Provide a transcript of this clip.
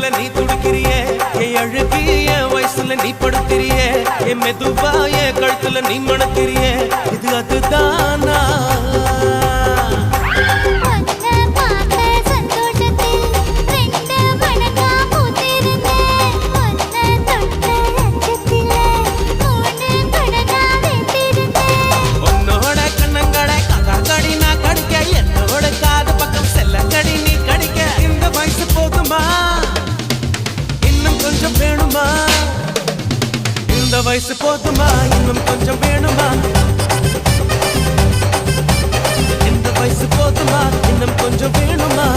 போல நீ துடிக்கிறியே என் அழுகி என் வயசுல நீ படுத்திரியே என் மெதுவா என் கழுத்துல நீ மணக்கிறியே இது அதுதானா இந்த வயசு போதுமா இன்னும் கொஞ்சம் வேணுமா இந்த வயசு போதுமா இன்னும் கொஞ்சம் வேணுமா